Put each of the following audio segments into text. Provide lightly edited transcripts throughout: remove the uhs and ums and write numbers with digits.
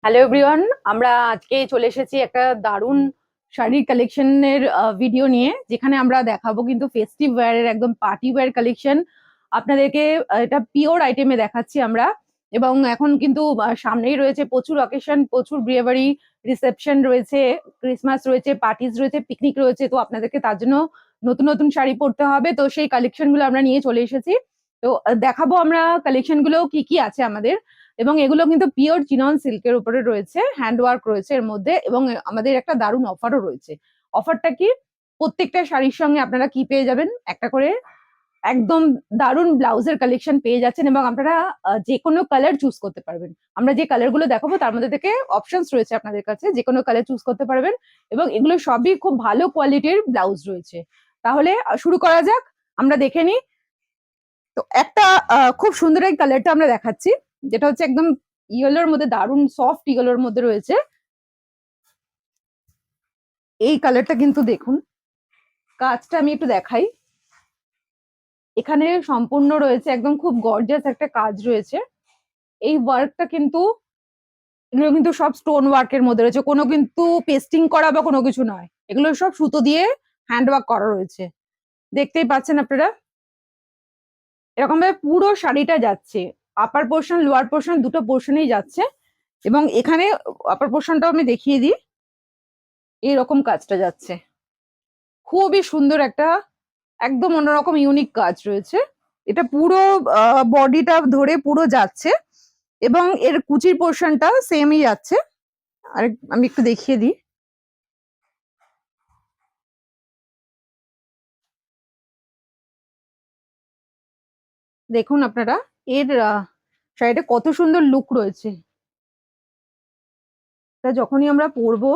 Hello everyone, আমরা আজকে চলে এসেছি একটা দারুণ শাড়ির কালেকশনের ভিডিও নিয়ে, যেখানে আমরা দেখাবো কিন্তু ফেস্টিভ ওয়্যারের একদম পার্টি ওয়্যার কালেকশন আপনাদেরকে। এটা পিওর আইটেমে দেখাচ্ছি আমরা। এবং এখন কিন্তু সামনেই রয়েছে প্রচুর অকেশন, প্রচুর বিয়েবাড়ি, রিসেপশন রয়েছে, ক্রিসমাস রয়েছে, পার্টিজ রয়েছে, পিকনিক রয়েছে। তো আপনাদেরকে তার জন্য নতুন নতুন শাড়ি পরতে হবে, তো সেই কালেকশন গুলো আমরা নিয়ে চলে এসেছি। তো দেখাবো আমরা কালেকশন গুলো কি কি আছে আমাদের। এবং এগুলো কিন্তু পিওর চিনন সিল্কের উপরে রয়েছে, হ্যান্ড ওয়ার্ক রয়েছে এর মধ্যে, এবং আমাদের একটা দারুণ অফারও রয়েছে। অফারটা কি? প্রত্যেকটা শাড়ির সঙ্গে আপনারা কি পেয়ে যাবেন, একটা করে একদম দারুণ ব্লাউজের কালেকশন পেয়ে যাচ্ছেন, এবং আপনারা যে কোনো কালার চুজ করতে পারবেন। আমরা যে কালার গুলো দেখাবো তার মধ্যে থেকে অপশনস রয়েছে আপনাদের কাছে, যে কোনো কালার চুজ করতে পারবেন। এবং এগুলো সবই খুব ভালো কোয়ালিটির ব্লাউজ রয়েছে। তাহলে শুরু করা যাক, আমরা দেখে নিই। তো একটা খুব সুন্দর এই কালারটা আমরা দেখাচ্ছি, যেটা হচ্ছে একদম ইয়েলোর মধ্যে, দারুণ সফট ইয়েলোর মধ্যে রয়েছে। এই কালারটা কিন্তু দেখুন, কাজটা আমি একটু দেখাই। এখানে সম্পূর্ণ রয়েছে একদম খুব গর্জিয়াস একটা কাজ রয়েছে। এই ওয়ার্কটা কিন্তু, এগুলো কিন্তু সব স্টোন ওয়ার্কের মধ্যে রয়েছে, কোনো কিন্তু পেস্টিং করা বা কোনো কিছু নয়। এগুলো সব সুতো দিয়ে হ্যান্ড ওয়ার্ক করা রয়েছে, দেখতেই পাচ্ছেন আপনারা। এরকম ভাবে পুরো শাড়িটা যাচ্ছে, আপার পোর্শন লোয়ার পোর্শন দুটো পোর্শনেই যাচ্ছে। এবং এখানে আপার পোর্শনটাও আমি দেখিয়ে দিই, এইরকম কাজটা যাচ্ছে। খুবই সুন্দর একটা, একদম অন্যরকম ইউনিক কাজ রয়েছে। এটা পুরো বডিটা ধরে পুরো যাচ্ছে, এবং এর কুচির পোর্শনটা সেমই যাচ্ছে। আর আমি একটু দেখিয়ে দিই। দেখুন আপনারা, এর শাড়িটা কত সুন্দর লুক রয়েছে। তা যখনই আমরা পরবো,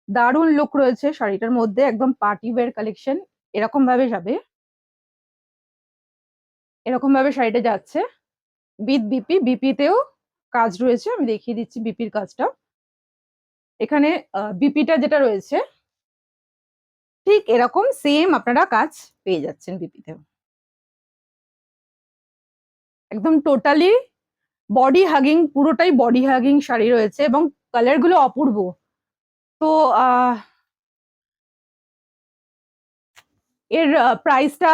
দারুণ লুক রয়েছে শাড়িটার মধ্যে, একদম পার্টি ওয়্যার কালেকশন। এরকম ভাবে যাবে, এরকম ভাবে শাড়িটা যাচ্ছে উইথ বিপি। বিপিতেও কাজ রয়েছে, আমি দেখিয়ে দিচ্ছি বিপির কাজটা। এখানে বিপিটা যেটা রয়েছে ঠিক এরকম সেম আপনারা কাজ পেয়ে যাচ্ছেন বিপিতেও। একদম টোটালি বডি হাগিং, পুরোটাই বডি হাগিং শাড়ি রয়েছে, এবং কালার গুলো অপূর্ব। তো আহ এর প্রাইসটা,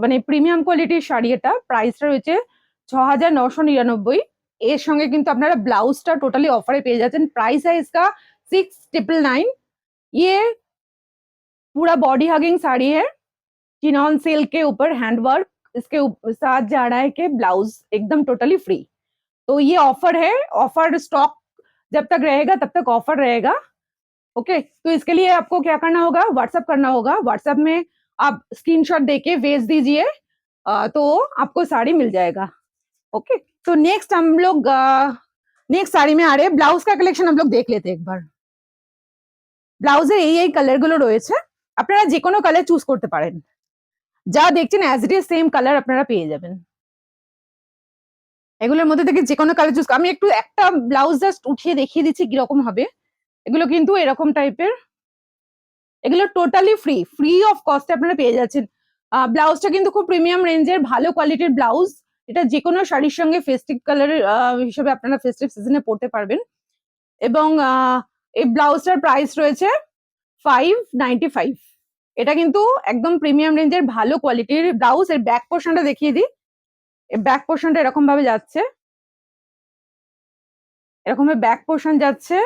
মানে প্রিমিয়াম কোয়ালিটির শাড়ি, এটা প্রাইসটা রয়েছে 6,999। এর সঙ্গে কিন্তু আপনারা ব্লাউজটা টোটালি অফারে পেয়ে যাচ্ছেন। प्राइस है इसका 6,999। ये पूरा बॉडी हगिंग साड़ी है, चिनॉन सिल्क के ऊपर हैंडवर्क, इसके साथ जा रहा है कि ब्लाउज एकदम टोटली फ्री। तो ये ऑफर है, ऑफर स्टॉक जब तक रहेगा तब तक ऑफर रहेगा। ओके, तो इसके लिए आपको क्या करना होगा, व्हाट्सएप करना होगा। व्हाट्सएप में आप स्क्रीनशॉट देके भेज दीजिए, तो आपको साड़ी मिल जाएगा। ओके, तो नेक्स्ट हम लोग नेक्स्ट साड़ी में आ रहे हैं। ब्लाउज का कलेक्शन हम लोग देख लेते हैं एक बार। ব্লাউজের এই কালার গুলো রয়েছে, আপনারা যে কোনো কালার চুজ করতে পারেন। যা দেখছেন as it is same colour আপনারা পেয়ে যাবেন। এগুলোর মধ্যে থেকে যে কোনো কালার চুজ, আমি একটু একটা ব্লাউজ জাস্ট উঠিয়ে দেখিয়ে দিচ্ছি কিরকম হবে। এগুলো কিন্তু এরকম টাইপের, এগুলো টোটালি ফ্রি, ফ্রি অফ কস্টে আপনারা পেয়ে যাচ্ছেন। ব্লাউজটা কিন্তু খুব প্রিমিয়াম রেঞ্জের ভালো কোয়ালিটির ব্লাউজ। এটা যে কোনো শাড়ির সঙ্গে ফেস্টিভ কালারের হিসেবে আপনারা ফেস্টিভ সিজনে পরতে পারবেন। এবং এই ব্লাউজটার প্রাইস রয়েছে 595। এটা কিন্তু একদম প্রিমিয়াম রেঞ্জের ভালো কোয়ালিটির ব্লাউজ। এর ব্যাক পোর্শনটা দেখিয়ে দিই। ব্যাক পোর্শনটা এরকম ভাবে যাচ্ছে, এরকম ভাবে ব্যাক পোর্শন যাচ্ছে,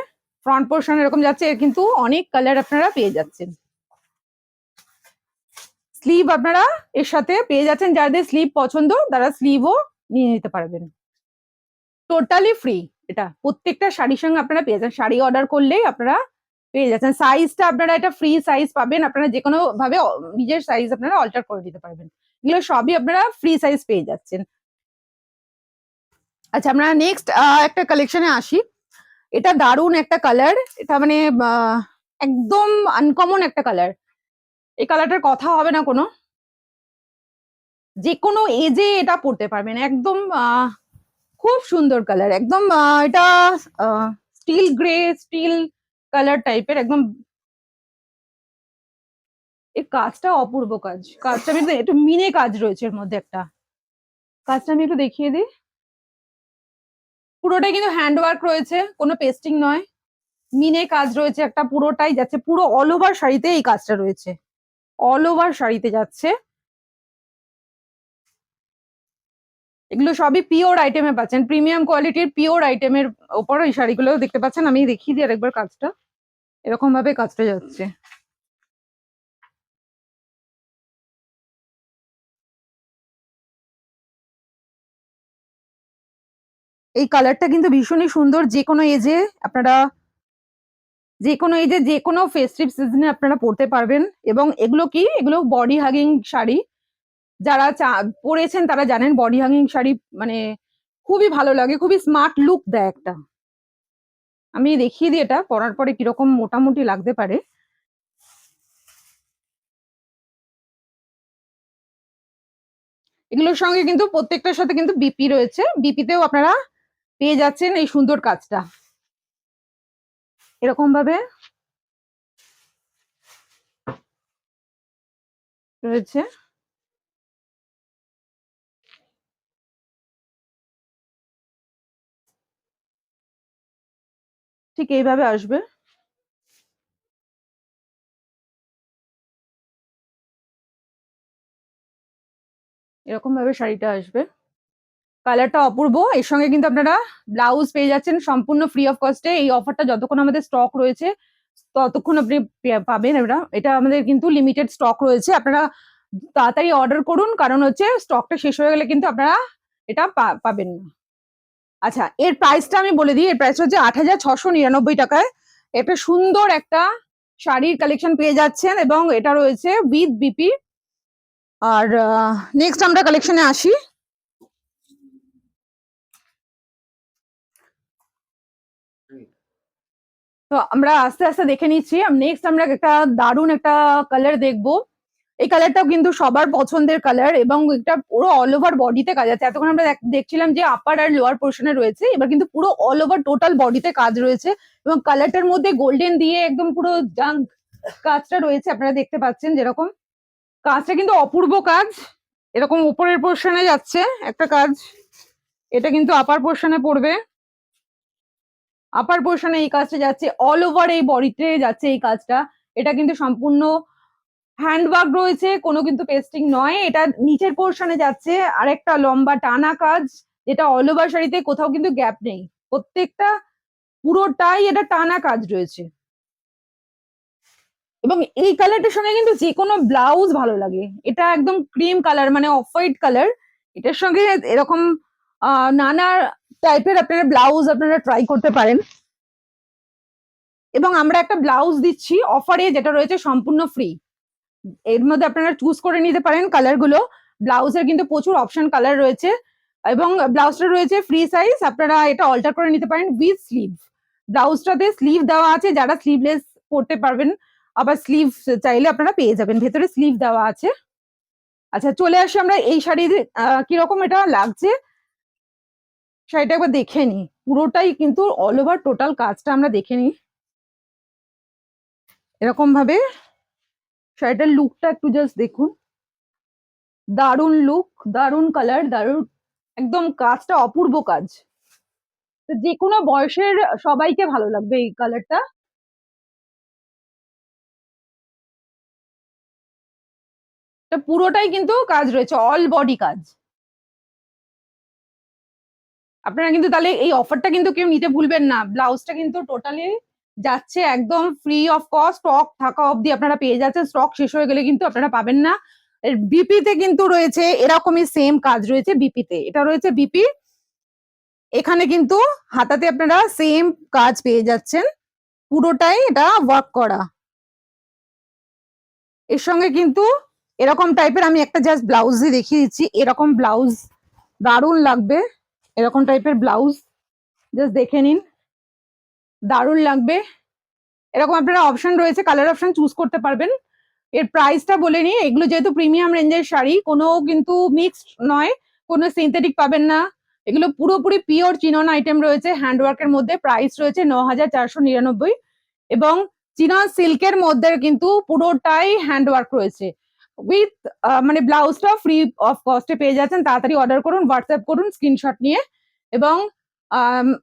ফ্রন্ট পোর্শন এরকম যাচ্ছে। এর কিন্তু অনেক কালার আপনারা পেয়ে যাচ্ছেন। স্লিভ আপনারা এর সাথে পেয়ে যাচ্ছেন, যাদের স্লিভ পছন্দ তারা স্লিভও নিয়ে নিতে পারবেন। টোটালি ফ্রি, এটা প্রত্যেকটা শাড়ির সঙ্গে আপনারা পেয়ে যাচ্ছেন। শাড়ি অর্ডার করলেই আপনারা পেয়ে যাচ্ছেন। সাইজটা আপনারা এটা ফ্রি সাইজ পাবেন, আপনারা যে কোনো ভাবে নিজের সাইজ আপনারা অল্টার করে দিতে পারবেন। এগুলো সবই আপনারা ফ্রি সাইজ পেয়ে যাচ্ছেন। আচ্ছা, আমরা নেক্সট একটা কালেকশনে আসি। এটা দারুণ একটা কালার, এটা মানে একদম আনকমন একটা কালার। এই কালারটার কথা হবে না কোনো, যে কোনো এজে এটা পড়তে পারবেন। একদম খুব সুন্দর কালার, একদম এটা স্টিল গ্রে, স্টিল কালার টাইপের একদম। এই কাজটা অপূর্ব কাজ, কাজটা আমি একটু মিনে কাজ রয়েছে এর মধ্যে একটা। কাজটা আমি একটু দেখিয়ে দিই। পুরোটাই কিন্তু হ্যান্ড ওয়ার্ক রয়েছে, কোনো পেস্টিং নয়, মিনে কাজ রয়েছে একটা, পুরোটাই যাচ্ছে, পুরো অল ওভার শাড়িতে এই কাজটা রয়েছে, অল ওভার শাড়িতে যাচ্ছে। এগুলো সবই পিওর আইটেমে পাচ্ছেন, প্রিমিয়াম কোয়ালিটির পিওর আইটেমের ওপর এই শাড়িগুলো দেখতে পাচ্ছেন। আমি দেখিয়ে দিই আরেকবার কাজটা, এরকম ভাবে কাজটা যাচ্ছে। এই কালারটা কিন্তু ভীষণই সুন্দর, যে কোনো এজে আপনারা, যে কোনো এজে যে কোনো ফেস্টিভ সিজনে আপনারা পরতে পারবেন। এবং এগুলো কি, এগুলো বডি হাগিং শাড়ি, যারা পরেছেন তারা জানেন বডি হাগিং শাড়ি মানে খুবই ভালো লাগে, খুবই স্মার্ট লুক দেয় একটা। আমি দেখিয়ে দিই এটা পরার পরে কিরকম মোটামুটি লাগতে পারে। এগুলোর সঙ্গে কিন্তু প্রত্যেকটার সাথে কিন্তু বিপি রয়েছে, বিপিতেও আপনারা পেয়ে যাচ্ছেন এই সুন্দর কাজটা এরকম ভাবে রয়েছে। ঠিক এইভাবে আসবে, এরকম ভাবে শাড়িটা আসবে, কালারটা অপূর্ব। এর সঙ্গে কিন্তু আপনারা ব্লাউজ পেয়ে যাচ্ছেন সম্পূর্ণ ফ্রি অফ কস্টে। এই অফারটা যতক্ষণ আমাদের স্টক রয়েছে ততক্ষণ আপনি পাবেন। এটা এটা আমাদের কিন্তু লিমিটেড স্টক রয়েছে, আপনারা তাড়াতাড়ি অর্ডার করুন, কারণ হচ্ছে স্টকটা শেষ হয়ে গেলে কিন্তু আপনারা এটা পাবেন না। আচ্ছা, এর প্রাইসটা আমি বলে দিই, এর প্রাইস হচ্ছে ৮,৬৯৯ টাকায় একটা সুন্দর একটা শাড়ির কালেকশন পেয়ে যাচ্ছেন, এবং এটা রয়েছে উইথ বিপি। আর নেক্সট আমরা কালেকশনে আসি। তো আমরা আস্তে আস্তে দেখে নিচ্ছি। নেক্সট আমরা একটা দারুণ একটা কালার দেখবো। এই কালারটাও কিন্তু সবার পছন্দের কালার, এবং এটা পুরো অল ওভার বডিতে কাজ আছে। এতক্ষণ আমরা দেখছিলাম যে আপার আর লোয়ার পোর্শনে রয়েছে, এবার কিন্তু পুরো অল ওভার টোটাল বডিতে কাজ রয়েছে, এবং কালারটার মধ্যে গোল্ডেন দিয়ে একদম পুরো জাঙ্ক কাজটা রয়েছে, আপনারা দেখতে পাচ্ছেন যেরকম কাজটা কিন্তু অপূর্ব কাজ। এরকম উপরের পোর্শনে যাচ্ছে একটা কাজ, এটা কিন্তু আপার পোর্শনে পড়বে, আপার পোর্শনে এই কাজটা যাচ্ছে, অল ওভার এই বডিতে যাচ্ছে এই কাজটা। এটা কিন্তু সম্পূর্ণ হ্যান্ডওয়ার্ক রয়েছে, কোনো কিন্তু পেস্টিং নয়। এটা নিচের পোর্শনে যাচ্ছে আরেকটা লম্বা টানা কাজ, যেটা অল ওভার শাড়িতে কোথাও কিন্তু গ্যাপ নেই, প্রত্যেকটা পুরোটাই এটা টানা কাজ রয়েছে। এবং এই কালারটার সঙ্গে কিন্তু যে কোনো ব্লাউজ ভালো লাগে, এটা একদম ক্রিম কালার মানে অফ হোয়াইট কালার, এটার সঙ্গে এরকম নানা টাইপের আপনারা ব্লাউজ আপনারা ট্রাই করতে পারেন। এবং আমরা একটা ব্লাউজ দিচ্ছি অফারে, যেটা রয়েছে সম্পূর্ণ ফ্রি, এর মধ্যে আপনারা চুজ করে নিতে পারেন কালার গুলো। ব্লাউজের কিন্তু প্রচুর অপশন কালার রয়েছে, এবং ব্লাউজটা রয়েছে ফ্রি সাইজ, আপনারা এটা অল্টার করে নিতে পারেন উইথ স্লিভ। ব্লাউজটাতে স্লিভ দেওয়া আছে, যারা স্লিভলেস পরতে পারবেন, আবার স্লিভ চাইলে আপনারা পেয়ে যাবেন, ভেতরে স্লিভ দেওয়া আছে। আচ্ছা, চলে আসি আমরা এই শাড়ির কিরকম এটা লাগছে শাড়িটা একবার দেখে নিই। পুরোটাই কিন্তু অল ওভার টোটাল কাজটা আমরা দেখে নিই এরকম ভাবে। শাড়িটার লুকটা একটু জাস্ট দেখুন, দারুণ লুক, দারুণ কালার, দারুণ একদম কাজটা অপূর্ব কাজ। যে কোনো বয়সের সবাইকে ভালো লাগবে এই কালারটা। পুরোটাই কিন্তু কাজ রয়েছে, অল বডি কাজ। আপনারা কিন্তু তাহলে এই অফারটা কিন্তু কেউ নিতে ভুলবেন না। ব্লাউজটা কিন্তু টোটালি যাচ্ছে একদম ফ্রি অফ কস্ট, স্টক থাকা অবধি আপনারা পেয়ে যাচ্ছেন, স্টক শেষ হয়ে গেলে কিন্তু আপনারা পাবেন না। বিপিতে কিন্তু রয়েছে এরকমই সেম কাজ রয়েছে, বিপিতে এটা রয়েছে বিপি, এখানে কিন্তু হাতাতে আপনারা সেম কাজ পেয়ে যাচ্ছেন, পুরোটাই এটা ওয়ার্ক করা। এর সঙ্গে কিন্তু এরকম টাইপের আমি একটা জাস্ট ব্লাউজ দিয়ে দেখিয়ে দিচ্ছি, এরকম ব্লাউজ দারুণ লাগবে, এরকম টাইপের ব্লাউজ জাস্ট দেখে নিন, দারুণ লাগবে। এরকম আপনারা অপশন রয়েছে, কালার অপশন চুজ করতে পারবেন। এর প্রাইসটা বলে নিই, এগুলো যেহেতু প্রিমিয়াম রেঞ্জের শাড়ি, কোনো কিন্তু মিক্সড নয়, কোনো সিনথেটিক পাবেন না, এগুলো পুরোপুরি পিওর চিনন আইটেম রয়েছে হ্যান্ডওয়ার্কের মধ্যে। প্রাইস রয়েছে ৯,৪৯৯, এবং চিনন সিল্কের মধ্যে কিন্তু পুরোটাই হ্যান্ডওয়ার্ক রয়েছে উইথ মানে ব্লাউজটা ফ্রি অফ কস্টে পেয়ে যাচ্ছেন। তাড়াতাড়ি অর্ডার করুন, হোয়াটসঅ্যাপ করুন স্ক্রিনশট নিয়ে, এবং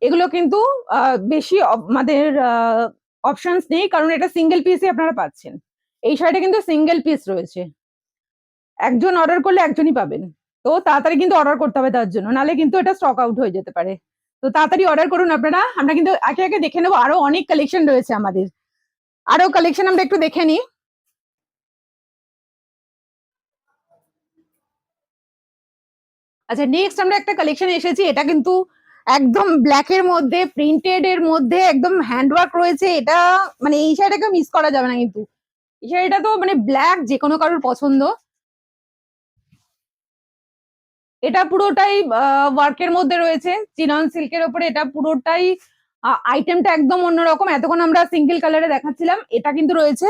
এগুলো কিন্তু বেশি আমাদের অপশনস নেই, কারণ এটা সিঙ্গেল পিসই আপনারা পাচ্ছেন। এই শাড়িটা কিন্তু সিঙ্গেল পিস রয়েছে, একজন অর্ডার করলে একজনই পাবেন। তো তাড়াতাড়ি কিন্তু অর্ডার করতে হবে তার জন্য, নালে কিন্তু এটা স্টক আউট হয়ে যেতে পারে। তো তাড়াতাড়ি অর্ডার করুন আপনারা। আমরা কিন্তু একে একে দেখে নেবো, আরো অনেক কালেকশন রয়েছে আমাদের। আরো কালেকশন আমরা একটু দেখে নিই। আচ্ছা, নেক্সট আমরা একটা কালেকশন এসেছি, এটা কিন্তু একদম ব্ল্যাক এর মধ্যে, প্রিন্টেড এর মধ্যে, একদম হ্যান্ডওয়ার্ক রয়েছে। এটা মানে এই শাড়িটাকে মিস করা যাবে না কিন্তু। এই শাড়িটা তো মানে ব্ল্যাক যে কোনো কারোর পছন্দ। এটা পুরোটাই ওয়ার্কের মধ্যে রয়েছে, চিনন সিল্কের ওপরে। এটা পুরোটাই আইটেমটা একদম অন্যরকম। এতক্ষণ আমরা সিঙ্গেল কালারে দেখাচ্ছিলাম, এটা কিন্তু রয়েছে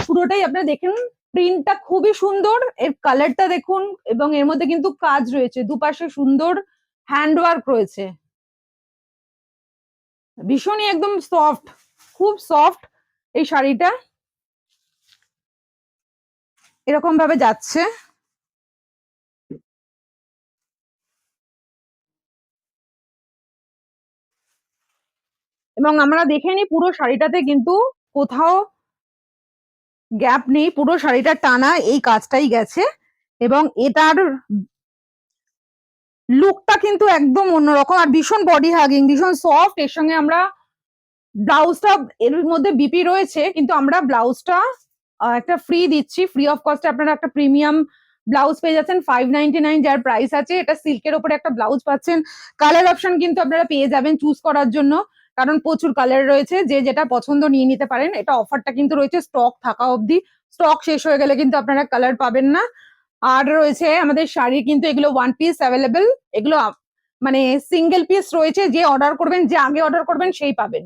পুরোটাই। আপনারা দেখুন, প্রিন্টটা খুবই সুন্দর, এর কালারটা দেখুন, এবং এর মধ্যে কিন্তু কাজ রয়েছে, দুপাশে সুন্দর হ্যান্ডওয়ার্ক রয়েছে। ভীষণই একদম সফট, খুব সফট এই শাড়িটা। এরকম ভাবে যাচ্ছে, এবং আমরা দেখে নিই পুরো শাড়িটাতে কিন্তু কোথাও গ্যাপ নেই, পুরো শাড়িটা টানা এই কাজটাই গেছে। এবং এটার লুকটা কিন্তু একদম অন্যরকম, আর ভীষণ বডি হাগিং, ভীষণ সফট। এর সঙ্গে আমরা ব্লাউজটা, এর মধ্যে বিপি রয়েছে কিন্তু আমরা ব্লাউজটা একটা ফ্রি দিচ্ছি, ফ্রি অফ কস্টে আপনারা একটা প্রিমিয়াম ব্লাউজ পেয়ে যাচ্ছেন 599, যার প্রাইস আছে। এটা সিল্কের ওপরে একটা ব্লাউজ পাচ্ছেন। কালার অপশন কিন্তু আপনারা পেয়ে যাবেন চুজ করার জন্য, কারণ প্রচুর কালার রয়েছে, যে যেটা পছন্দ নিয়ে নিতে পারেন। এটা অফারটা কিন্তু রয়েছে স্টক থাকা অবধি, স্টক শেষ হয়ে গেলে কিন্তু আপনারা কালার পাবেন না। আর রয়েছে আমাদের শাড়ি কিন্তু এগুলো ওয়ান পিস অ্যাভেলেবেল, এগুলো মানে সিঙ্গেল পিস রয়েছে, যে অর্ডার করবেন, যে আগে অর্ডার করবেন সেই পাবেন।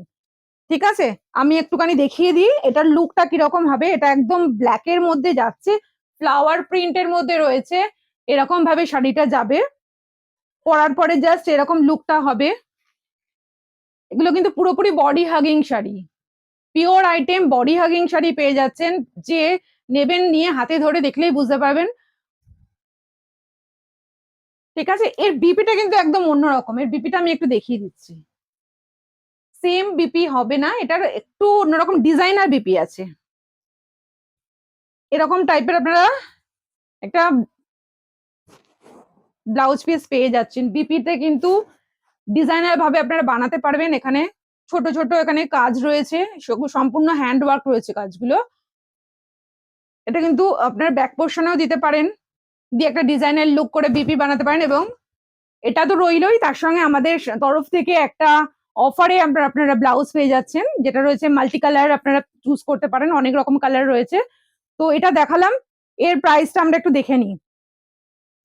ঠিক আছে, আমি একটুখানি দেখিয়ে দিই এটার লুকটা কিরকম হবে। এটা একদম ব্ল্যাক এর মধ্যে যাচ্ছে, ফ্লাওয়ার প্রিন্টের মধ্যে রয়েছে, এরকম ভাবে শাড়িটা যাবে। পরার পরে জাস্ট এরকম লুকটা হবে। এগুলো কিন্তু পুরোপুরি body hugging sari, pure item body hugging sari পেয়ে যাচ্ছেন। যে নেবেন, নিয়ে হাতে ধরে দেখলেই বুঝতে পারবেন। ঠিক আছে, এর বিপিটা কিন্তু একদম অন্যরকম। এর বিপিটা আমি একটু দেখিয়ে দিচ্ছি। সেম বিপি হবে না, এটার একটু অন্যরকম ডিজাইনার বিপি আছে। এরকম টাইপের আপনারা একটা ব্লাউজ পিস পেয়ে যাচ্ছেন। বিপিতে কিন্তু ডিজাইনার ভাবে আপনারা বানাতে পারবেন। এখানে ছোট ছোট এখানে কাজ রয়েছে, সম্পূর্ণ হ্যান্ড ওয়ার্ক রয়েছে কাজগুলো। এটা কিন্তু আপনার ব্যাক পোর্শনেও দিতে পারেন, দিয়ে একটা ডিজাইনার লুক করে বিপি বানাতে পারেন। এবং এটা তো রইলই, তার সঙ্গে আমাদের তরফ থেকে একটা অফারে আপনারা ব্লাউজ পেয়ে যাচ্ছেন, যেটা রয়েছে মাল্টি কালার, আপনারা চুজ করতে পারেন, অনেক রকম কালার রয়েছে। তো এটা দেখালাম, এর প্রাইসটা আমরা একটু দেখে নিই।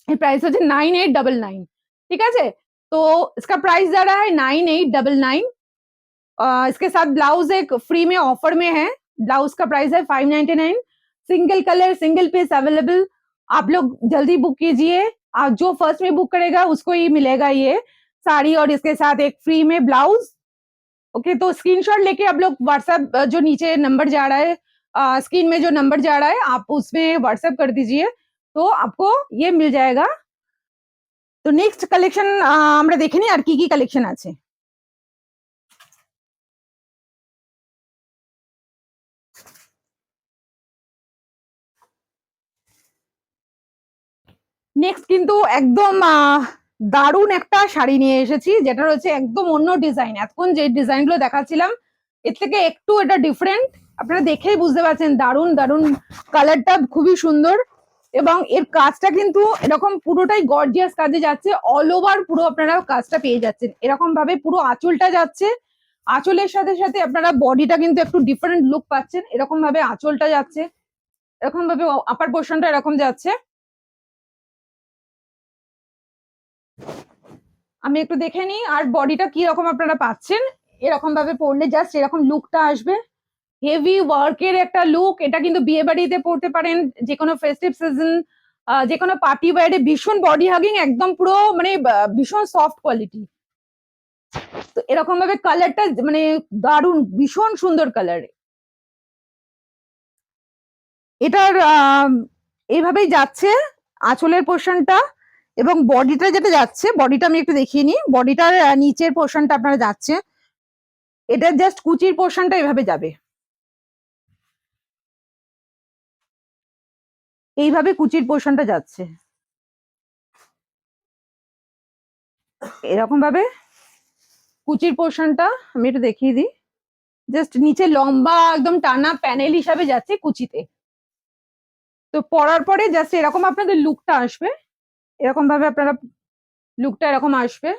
এর প্রাइस হচ্ছে 9899। ठीक है। तो इसका प्राइस जा रहा है 9899। इसके साथ ब्लाउज एक फ्री में ऑफर में है, ब्लाउज का प्राइस है 599। Single colour single piece available, आप लोग जल्दी बुक कीजिए। जो फर्स्ट में बुक करेगा उसको ही मिलेगा ये साड़ी, और इसके साथ एक फ्री में ब्लाउज। ओके, तो स्क्रीनशॉट लेके आप लोग व्हाट्सएप, जो नीचे नंबर जा रहा है, स्क्रीन में जो नंबर जा रहा है, आप उसमें व्हाट्सएप कर दीजिए, तो आपको ये मिल जाएगा। তো নেক্সট কালেকশন আমরা দেখে নিই আর কি কি কালেকশন আছে। নেক্সট কিন্তু একদম দারুণ একটা শাড়ি নিয়ে এসেছি, যেটা রয়েছে একদম অন্য ডিজাইন। এতক্ষণ যে ডিজাইন গুলো দেখাচ্ছিলাম এর থেকে একটু এটা ডিফারেন্ট, আপনারা দেখেই বুঝতে পারছেন। দারুণ দারুণ, কালারটা খুবই সুন্দর, এবং এর কাজটা কিন্তু এরকম পুরোটাই গর্জিয়াস কাজে যাচ্ছে। অল ওভার পুরো আপনারা কাজটা পেয়ে যাচ্ছেন, এরকম ভাবে পুরো আঁচলটা যাচ্ছে। আঁচলের সাথে সাথে আপনারা বডিটা কিন্তু একটু ডিফারেন্ট লুক পাচ্ছেন, এরকম ভাবে আঁচলটা যাচ্ছে, এরকম ভাবে আপার পোর্শনটা এরকম যাচ্ছে। আমি একটু দেখে নিই আর বডিটা কি রকম আপনারা পাচ্ছেন। এরকম ভাবে পরলে জাস্ট এরকম লুকটা আসবে, হেভি ওয়ার্কের একটা লুক। এটা কিন্তু বিয়ে বাড়িতে পরতে পারেন, যে কোনো ফেস্টিভ সিজন, যে কোনো পার্টি ওয়্যারে। ভীষণ বডি হাগিং, একদম পুরো মানে ভীষণ সফট কোয়ালিটি। তো এরকম ভাবে কালারটা মানে দারুণ, ভীষণ সুন্দর কালার। এটার এইভাবেই যাচ্ছে আঁচলের পোর্শনটা, এবং বডিটা যেটা যাচ্ছে, বডিটা আমি একটু দেখিয়ে নিই। বডিটার নিচের পোর্শনটা আপনারা যাচ্ছে, এটা জাস্ট কুচির পোর্শনটা এভাবে যাবে, এইভাবে কুচির পোর্শনটা যাচ্ছে এরকম ভাবে। কুচির পোর্শনটা আমি একটু দেখিয়ে দিই, জাস্ট নিচে লম্বা একদম টানা প্যানেল হিসাবে যাচ্ছে কুচিতে। তো পরার পরে জাস্ট এরকম আপনাদের লুকটা আসবে, এরকম ভাবে আপনারা লুকটা এরকম আসবে।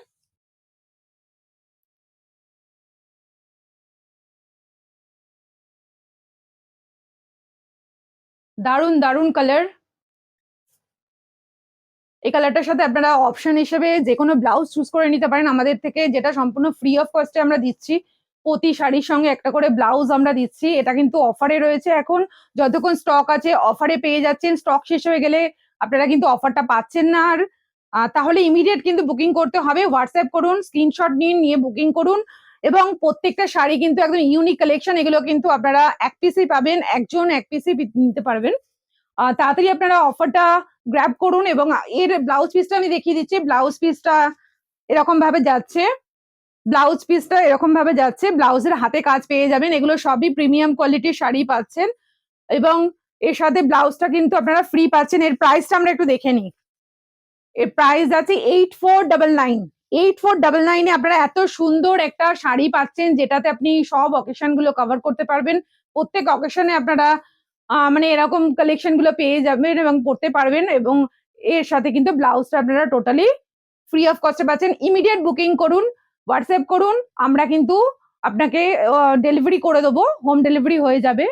দারুন দারুন কালার। এই কালারটার সাথে আপনারা অপশন হিসেবে যে কোনো ব্লাউজ চুজ করে নিতে পারেন আমাদের থেকে, যেটা সম্পূর্ণ ফ্রি অফ কস্টে আমরা দিচ্ছি। প্রতি শাড়ির সঙ্গে একটা করে ব্লাউজ আমরা দিচ্ছি। এটা কিন্তু অফারে রয়েছে এখন, যতক্ষণ স্টক আছে অফারে পেয়ে যাচ্ছেন। স্টক শেষ হয়ে গেলে আপনারা কিন্তু অফারটা পাচ্ছেন না আর। তাহলে ইমিডিয়েট কিন্তু বুকিং করতে হবে। হোয়াটসঅ্যাপ করুন, স্ক্রিনশট নিন, নিয়ে বুকিং করুন। এবং প্রত্যেকটা শাড়ি কিন্তু একদম ইউনিক কালেকশন, এগুলো কিন্তু আপনারা এক পিসই পাবেন, একজন এক পিসই নিতে পারবেন। তাড়াতাড়ি আপনারা অফারটা গ্র্যাব করুন। এবং এর ব্লাউজ পিসটা আমি দেখিয়ে দিচ্ছি। ব্লাউজ পিসটা এরকম ভাবে যাচ্ছে, ব্লাউজ পিসটা এরকম ভাবে যাচ্ছে, ব্লাউজের হাতে কাজ পেয়ে যাবেন। এগুলো সবই প্রিমিয়াম কোয়ালিটির শাড়ি পাচ্ছেন। এবং এর সাথে ব্লাউজটা কিন্তু আপনারা ফ্রি পাচ্ছেন। এর প্রাইসটা আমরা একটু দেখে নিই। এর প্রাইস আছে 8499। 8499 আপনারা এত সুন্দর একটা শাড়ি পাচ্ছেন, যেটাতে আপনি সব অকেশন গুলো কভার করতে পারবেন। প্রত্যেক অকেশনে আপনারা মানে এরকম কালেকশন গুলো পেয়ে যাবেন এবং পড়তে পারবেন। এবং এর সাথে কিন্তু ব্লাউজটা আপনারা টোটালি ফ্রি অফ কস্টে পাচ্ছেন। ইমিডিয়েট বুকিং করুন, হোয়াটসঅ্যাপ করুন, আমরা কিন্তু আপনাকে ডেলিভারি করে দেবো, হোম ডেলিভারি হয়ে যাবে।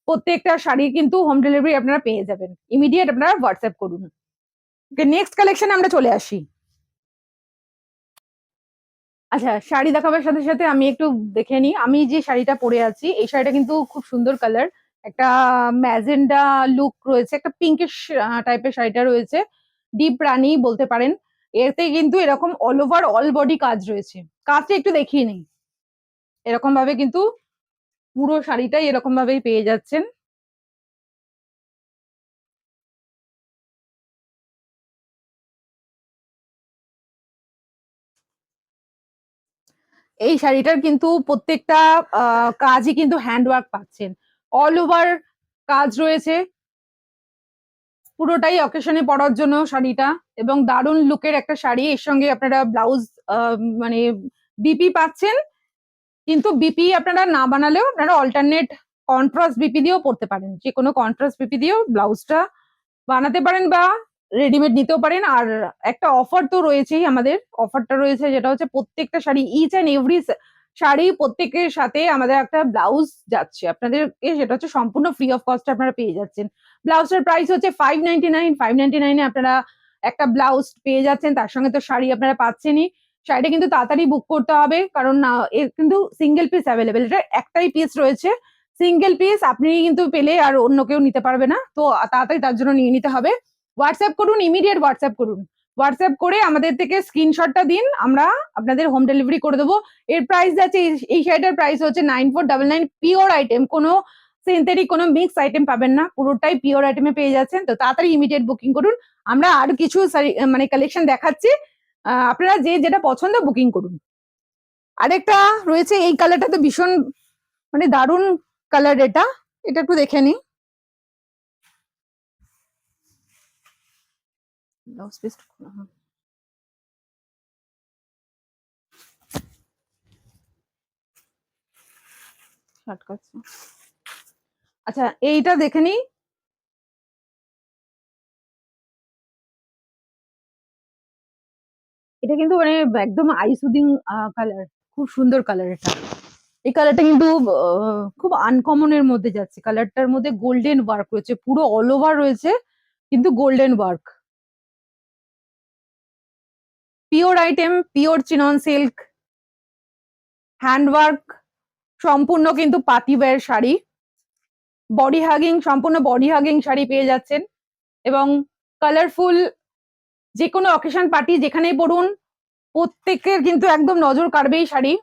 প্রত্যেকটা শাড়ি কিন্তু হোম ডেলিভারি আপনারা পেয়ে যাবেন। ইমিডিয়েট আপনারা হোয়াটসঅ্যাপ করুন। নেক্সট কালেকশনে আমরা চলে আসি। আচ্ছা, শাড়ি দেখাবার সাথে সাথে আমি একটু দেখে নিই। আমি যে শাড়িটা পরে আছি, এই শাড়িটা কিন্তু খুব সুন্দর কালার, একটা ম্যাজেন্ডা লুক রয়েছে, একটা পিঙ্কিশ টাইপের শাড়িটা রয়েছে, ডিপ রানী বলতে পারেন। এতে কিন্তু এরকম অল ওভার অল বডি কাজ রয়েছে। কাজটা একটু দেখিয়ে নিই। এরকম ভাবে কিন্তু পুরো শাড়িটাই এরকম ভাবেই পেয়ে যাচ্ছেন। এই শাড়িটার কিন্তু প্রত্যেকটা কাজই কিন্তু হ্যান্ডওয়ার্ক পাচ্ছেন, অল ওভার কাজ রয়েছে পুরোটাই অকেশনে পরার জন্য শাড়িটা। এবং দারুণ লুকের একটা শাড়ি। এর সঙ্গে আপনারা ব্লাউজ মানে বিপি পাচ্ছেন, কিন্তু বিপি আপনারা না বানালেও আপনারা অল্টারনেট কন্ট্রাস্ট বিপি দিয়েও পরতে পারেন। যে কোনো কন্ট্রাস্ট বিপি দিয়েও ব্লাউজটা বানাতে পারেন বা রেডিমেড নিতেও পারেন। আর একটা অফার তো রয়েছেই, আমাদের অফারটা রয়েছে যেটা হচ্ছে প্রত্যেকটা sari, each and every sari প্রত্যেকের সাথে আমাদের একটা ব্লাউজ যাচ্ছে আপনাদেরকে, সেটা হচ্ছে সম্পূর্ণ ফ্রি অফ কস্ট আপনারা পেয়ে যাচ্ছেন। ব্লাউজের প্রাইস হচ্ছে 599। 599 আপনারা একটা ব্লাউজ পেয়ে যাচ্ছেন, তার সঙ্গে তো শাড়ি আপনারা পাচ্ছেনই। শাড়িটা কিন্তু তাড়াতাড়ি বুক করতে হবে, কারণ এর কিন্তু সিঙ্গেল পিস অ্যাভেলেবেল, এটা একটাই পিস রয়েছে, সিঙ্গেল পিস। আপনি কিন্তু পেলে আর অন্য কেউ নিতে পারবে না, তো তাড়াতাড়ি তার জন্য নিয়ে নিতে হবে। হোয়াটসঅ্যাপ করুন, ইমিডিয়েট হোয়াটসঅ্যাপ করুন। হোয়াটসঅ্যাপ করে আমাদের থেকে স্ক্রিনশটটা দিন, আমরা আপনাদের হোম ডেলিভারি করে দেবো। এর প্রাইস আছে, এই শাড়িটার প্রাইস হচ্ছে 9499। পিওর আইটেম, কোনো সিনথেটিক কোনো মিক্স আইটেম পাবেন না, পুরোটাই পিওর আইটেমে পেয়ে যাচ্ছেন। তো তাড়াতাড়ি ইমিডিয়েট বুকিং করুন। আমরা আর কিছু মানে কালেকশন দেখাচ্ছি, আপনারা যে যেটা পছন্দ বুকিং করুন। আরেকটা রয়েছে, এই কালারটা তো ভীষণ মানে দারুণ কালার। এটা এটা একটু দেখে নি। ব্লাউজ পিস আচ্ছা, এইটা দেখে নি। এটা কিন্তু মানে একদম আই সুদিং কালার, খুব সুন্দর কালার এটা। এই কালারটা কিন্তু খুব আনকমন এর মধ্যে যাচ্ছে। কালারটার মধ্যে গোল্ডেন ওয়ার্ক রয়েছে, পুরো অল ওভার রয়েছে কিন্তু golden work. Pure item, pure chinon silk, handwork, সম্পূর্ণ কিন্তু party wear sari, body hugging, সম্পূর্ণ বডি হাগিং শাড়ি পেয়ে যাচ্ছেন। এবং কালারফুল, যে কোনো অকেশন পার্টি যেখানেই পড়ুন প্রত্যেকের কিন্তু একদম নজর কাড়বে এই শাড়ি।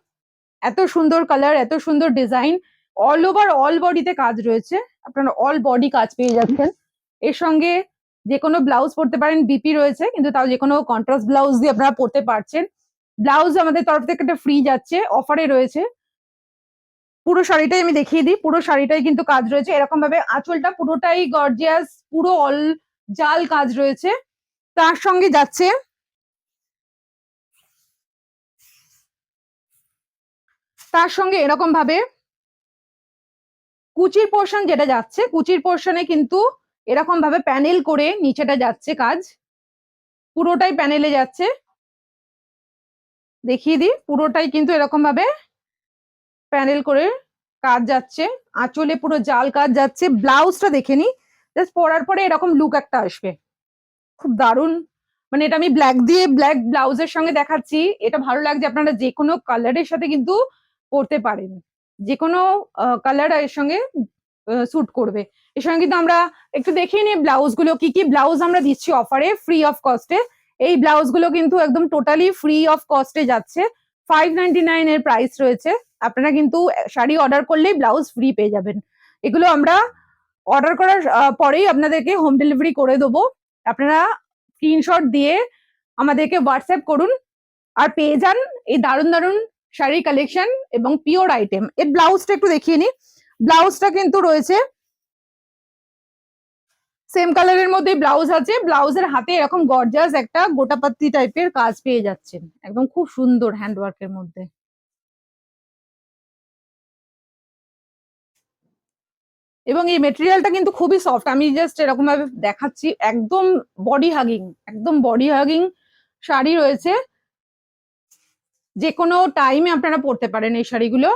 এত সুন্দর কালার, এত সুন্দর ডিজাইন, অল ওভার অল বডিতে কাজ রয়েছে, আপনারা অল বডি কাজ পেয়ে যাচ্ছেন। এর সঙ্গে যে কোনো ব্লাউজ পরতে পারেন, বিপি রয়েছে কিন্তু তাও যে কোনো কন্ট্রাস্ট ব্লাউজ দিয়ে আপনারা পরতে পারছেন। ব্লাউজ আমাদের তরফ থেকে একটা ফ্রি যাচ্ছে, অফারে রয়েছে। পুরো শাড়িটাই আমি দেখিয়ে দিই, পুরো শাড়িটাই কিন্তু কাজ রয়েছে এরকম ভাবে, আঁচলটা পুরোটাই গর্জিয়াস, পুরো অল জাল কাজ রয়েছে। তার সঙ্গে যাচ্ছে এরকম ভাবে কুচির পোর্শন যেটা যাচ্ছে, কুচির পোর্শনে কিন্তু এরকম ভাবে প্যানেল করে নিচেটা যাচ্ছে কাজ, পুরোটাই প্যানেলে যাচ্ছে। দেখিয়ে দিই, পুরোটাই কিন্তু এরকম ভাবে প্যানেল করে কাজ যাচ্ছে, আঁচলে পুরো জাল কাজ যাচ্ছে। ব্লাউজটা দেখে নি, জাস্ট পরার পরে এরকম লুক একটা আসবে, খুব দারুণ। মানে এটা আমি ব্ল্যাক দিয়ে, ব্ল্যাক ব্লাউজের সঙ্গে দেখাচ্ছি, এটা ভালো লাগছে। আপনারা যে কোনো কালারের সাথে কিন্তু পরতে পারেন, যে কোনো কালার এর সঙ্গে স্যুট করবে। এর সঙ্গে কিন্তু আমরা একটু দেখিয়ে নিই ব্লাউজ গুলো, কি কি ব্লাউজ আমরা দিচ্ছি অফারে ফ্রি অফ কস্টে। এই ব্লাউজ গুলো কিন্তু একদম টোটালি ফ্রি অফ কস্টে যাচ্ছে, 599 এর প্রাইস রয়েছে। আপনারা কিন্তু শাড়ি অর্ডার করলেই ব্লাউজ ফ্রি পেয়ে যাবেন। এগুলো আমরা অর্ডার করার পরেই আপনাদেরকে হোম ডেলিভারি করে দেবো। আপনারা স্ক্রিনশট দিয়ে আমাদেরকে হোয়াটসঅ্যাপ করুন আর পেয়ে যান এই দারুণ দারুণ শাড়ির কালেকশন এবং পিওর আইটেম। এর ব্লাউজটা একটু দেখিয়ে নি, ব্লাউজটা কিন্তু রয়েছে সেম কালারের মধ্যে ব্লাউজ আছে, ব্লাউজের হাতে এরকম গর্জিয়াস একটা গোটাপাত্তি টাইপের কাজ পেয়ে যাচ্ছেন, একদম খুব সুন্দর হ্যান্ডওয়ার্কের মধ্যে। এবং এই মেটেরিয়ালটা কিন্তু খুবই সফট, আমি জাস্ট এরকম ভাবে দেখাচ্ছি, একদম বডি হাগিং, একদম বডি হাগিং শাড়ি রয়েছে। যে কোনো টাইমে আপনারা পরতে পারেন এই শাড়িগুলো।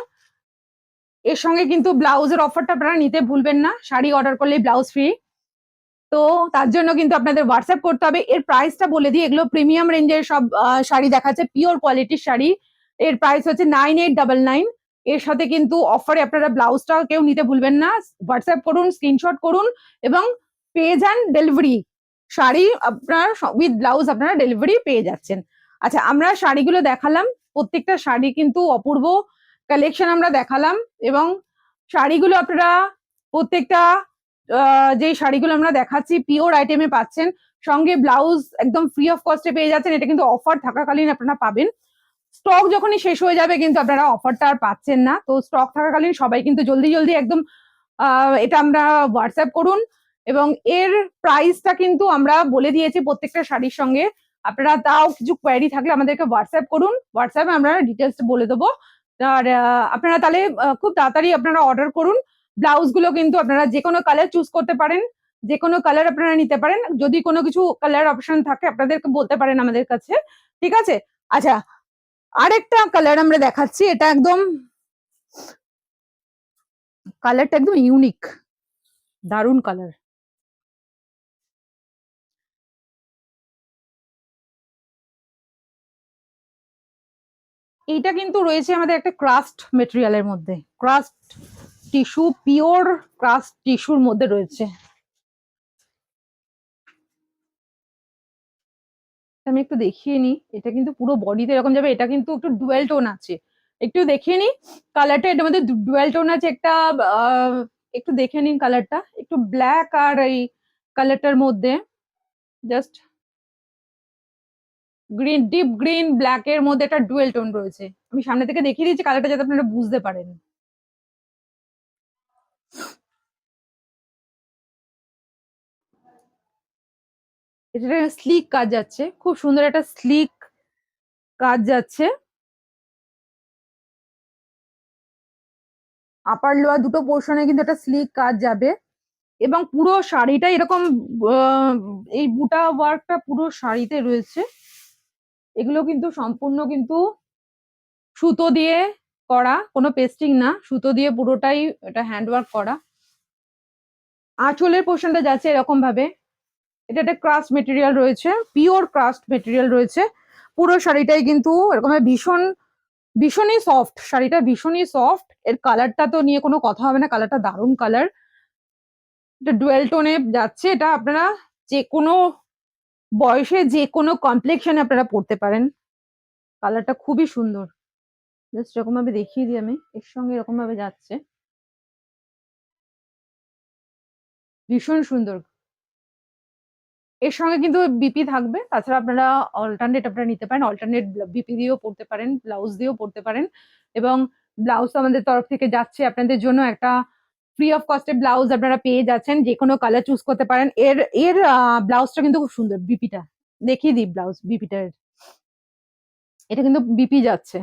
এর সঙ্গে কিন্তু ব্লাউজের অফারটা আপনারা নিতে ভুলবেন না, শাড়ি অর্ডার করলেই ব্লাউজ ফ্রি। তো তার জন্য কিন্তু আপনাদের হোয়াটসঅ্যাপ করতে হবে। এর প্রাইসটা বলে দিই, এগুলো প্রিমিয়াম রেঞ্জের সব শাড়ি দেখাচ্ছে, পিওর কোয়ালিটির শাড়ি। এর প্রাইস হচ্ছে 9899। এর সাথে কিন্তু অফারে আপনারা ব্লাউজটা কেউ নিতে ভুলবেন না, হোয়াটসঅ্যাপ করুন, স্ক্রিনশট করুন এবং পেয়ে যান ডেলিভারি। শাড়ি আপনার উইথ ব্লাউজ আপনারা ডেলিভারি পেয়ে যাচ্ছেন। আচ্ছা, আমরা শাড়িগুলো দেখালাম, প্রত্যেকটা শাড়ি কিন্তু অপূর্ব কালেকশন আমরা দেখালাম, এবং শাড়িগুলো আপনারা প্রত্যেকটা যে শাড়িগুলো আমরা দেখাচ্ছি পিওর আইটেমে পাচ্ছেন, সঙ্গে ব্লাউজ একদম ফ্রি অফ কস্টে পেয়ে যাচ্ছেন। এটা কিন্তু অফার থাকাকালীন আপনারা পাবেন, স্টক যখনই শেষ হয়ে যাবে কিন্তু আপনারা অফারটা আর পাচ্ছেন না। তো স্টক থাকাকালীন সবাই কিন্তু জলদি জলদি একদম এটা আমরা হোয়াটসঅ্যাপ করুন। এবং এর প্রাইসটা কিন্তু আমরা বলে দিয়েছি প্রত্যেকটা শাড়ির সঙ্গে। আপনারা তাও কিছু কোয়ারি থাকলে আমাদেরকে হোয়াটসঅ্যাপ করুন, হোয়াটসঅ্যাপে আমরা ডিটেলস বলে দেবো। আর আপনারা তাহলে খুব তাড়াতাড়ি আপনারা অর্ডার করুন। ব্লাউজ গুলো কিন্তু আপনারা যে কোনো কালার চুজ করতে পারেন, যে কোনো কালার আপনারা নিতে পারেন, যদি কোনো কিছু কালার অপশন থাকে আপনাদেরকে বলতে পারেন আমাদের কাছে, ঠিক আছে? আচ্ছা, আরেকটা কালার আমরা দেখাচ্ছি, এটা একদম কালারটা একদম ইউনিক, দারুন কালার। এইটা কিন্তু রয়েছে আমাদের একটা ক্রাস্ট মেটেরিয়ালের মধ্যে, ক্রাস্ট টিস্যু, পিওর ক্রাস্ট টিস্যুর মধ্যে রয়েছে। আমি একটু দেখিয়ে নিই, এটা কিন্তু পুরো বডিতে এরকম যাবে, এটা কিন্তু একটু ডুয়েল টোন আছে, একটু দেখিয়ে নিই কালারটা। এটার মধ্যে ডুয়েল টোন আছে একটা, একটু দেখে নিন কালারটা, একটু ব্ল্যাক আর এই কালারটার মধ্যে just green, deep green black এর মধ্যে একটা ডুয়েল টোন রয়েছে। আমি সামনে থেকে দেখিয়ে দিচ্ছি কালারটা যাতে আপনারা বুঝতে পারেন। এটা স্লিক কাজ যাচ্ছে, খুব সুন্দর একটা স্লিক কাজ যাচ্ছে, আপার লোয়ার দুটো পোর্শনে কিন্তু একটা স্লিক কাজ যাবে। এবং পুরো শাড়িটা এরকম আহ, এই বুটা ওয়ার্কটা পুরো শাড়িতে রয়েছে। এগুলো কিন্তু সম্পূর্ণ কিন্তু সুতো দিয়ে করা, কোনো পেস্টিং না, সুতো দিয়ে পুরোটাই এটা হ্যান্ডওয়ার্ক করা। আঁচলের পোর্শনটা যাচ্ছে এরকম ভাবে, এটা একটা ক্রাস্ট মেটেরিয়াল রয়েছে, পিওর ক্রাস্ট মেটেরিয়াল রয়েছে। পুরো শাড়িটাই কিন্তু এরকম ভীষণ ভীষণই সফট, শাড়িটা ভীষণই সফট। এর কালারটা তো নিয়ে কোনো কথা হবে না, কালারটা দারুণ কালার, এটা ডুয়েল টোনে যাচ্ছে। এটা আপনারা যে কোনো বয়সে যে কোনো কমপ্লেক্সনে আপনারা পড়তে পারেন, কালারটা খুবই সুন্দর। জাস্ট এরকম ভাবে দেখিয়ে দিই আমি, এর সঙ্গে এরকম ভাবে যাচ্ছে, ভীষণ সুন্দর। এর সঙ্গে কিন্তু বিপি থাকবে, তাছাড়া আপনারা আপনারা নিতে পারেন, অল্টারনেট বিপি দিয়েও পড়তে পারেন, ব্লাউজ দিয়েও পড়তে পারেন। এবং ব্লাউজ আমাদের তরফ থেকে যাচ্ছে আপনাদের জন্য একটা ফ্রি অফ কস্টে ব্লাউজ আপনারা পেয়ে যাচ্ছেন, যে কোনো কালার চুজ করতে পারেন। এর এর ব্লাউজটা কিন্তু খুব সুন্দর, বিপিটা দেখিয়ে দিই, ব্লাউজ বিপিটা এটা কিন্তু বিপি যাচ্ছে,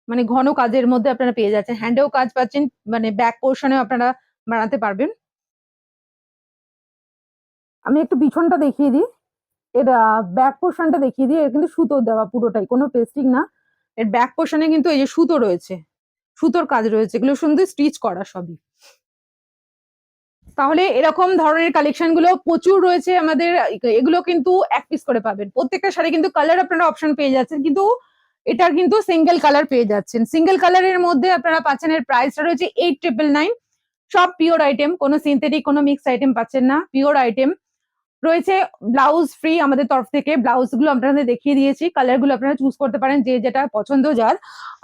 মানে ঘন কাজের মধ্যে আপনারা পেয়ে যাচ্ছেন, হ্যান্ডেও কাজ পাচ্ছেন, মানে ব্যাক পোর্শনেও আপনারা বানাতে পারবেন। আমি একটু পিছনটা দেখিয়ে দিই, এর ব্যাক পোর্শনটা দেখিয়ে দিই। এর কিন্তু সুতো দেওয়া পুরোটাই, কোনো পেস্টিং না। এর ব্যাক পোর্শনে কিন্তু এই যে সুতো রয়েছে, সুতোর কাজ রয়েছে, এগুলো সুন্দর স্টিচ করা সবই। তাহলে এরকম ধরনের কালেকশন গুলো প্রচুর রয়েছে আমাদের, এগুলো কিন্তু এক পিস করে পাবেন। প্রত্যেকটা শাড়ি কিন্তু কালার আপনারা অপশন পেয়ে যাচ্ছেন, কিন্তু এটার কিন্তু সিঙ্গেল কালার পেয়ে যাচ্ছেন। সিঙ্গেল কালারের মধ্যে আপনারা পাচ্ছেন, এর প্রাইসটা রয়েছে 8,999। সব পিওর আইটেম, কোনো সিনথেটিক কোনো মিক্স আইটেম পাচ্ছেন না, পিওর আইটেম রয়েছে। ব্লাউজ ফ্রি আমাদের তরফ থেকে, ব্লাউজ গুলো আপনাদের দেখিয়ে দিয়েছি, কালার গুলো আপনারা চুজ করতে পারেন যে যেটা পছন্দ যার।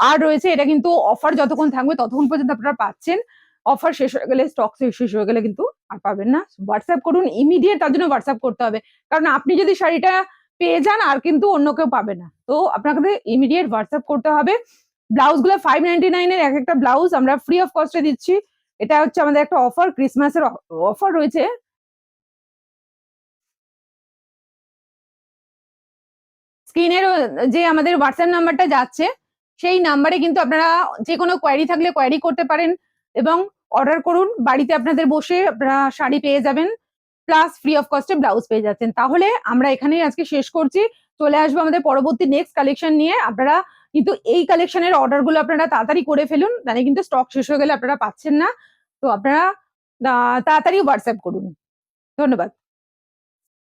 আর রয়েছে, এটা কিন্তু অফার যতক্ষণ থাকবে ততক্ষণ পর্যন্ত আপনারা পাচ্ছেন, অফার শেষ হয়ে গেলে, স্টক শেষ হয়ে গেলে কিন্তু আর পাবেন না। হোয়াটসঅ্যাপ করুন ইমিডিয়েট, তার জন্য হোয়াটসঅ্যাপ করতে হবে, কারণ আপনি যদি শাড়িটা পেয়ে যান আর কিন্তু অন্য কেউ পাবে না, তো আপনাকে ইমিডিয়েট হোয়াটসঅ্যাপ করতে হবে। ব্লাউজ গুলো 599-এর এক একটা ব্লাউজ আমরা ফ্রি অফ কস্টে দিচ্ছি। এটা হচ্ছে আমাদের একটা অফার, ক্রিসমাসের অফার রয়েছে। স্ক্রিনের যে আমাদের হোয়াটসঅ্যাপ নাম্বারটা যাচ্ছে, সেই নাম্বারে কিন্তু আপনারা যে কোনো কোয়ারি থাকলে কোয়ারি করতে পারেন এবং অর্ডার করুন। বাড়িতে আপনাদের বসে আপনারা শাড়ি পেয়ে যাবেন, প্লাস ফ্রি অফ কস্টে ব্লাউজ পেয়ে যাচ্ছেন। তাহলে আমরা এখানেই আজকে শেষ করছি, চলে আসবো আমাদের পরবর্তী নেক্সট কালেকশন নিয়ে। আপনারা কিন্তু এই কালেকশনের অর্ডার গুলো আপনারা তাড়াতাড়ি করে ফেলুন, মানে কিন্তু স্টক শেষ হয়ে গেলে আপনারা পাচ্ছেন না। তো আপনারা তাড়াতাড়ি হোয়াটসঅ্যাপ করুন। ধন্যবাদ।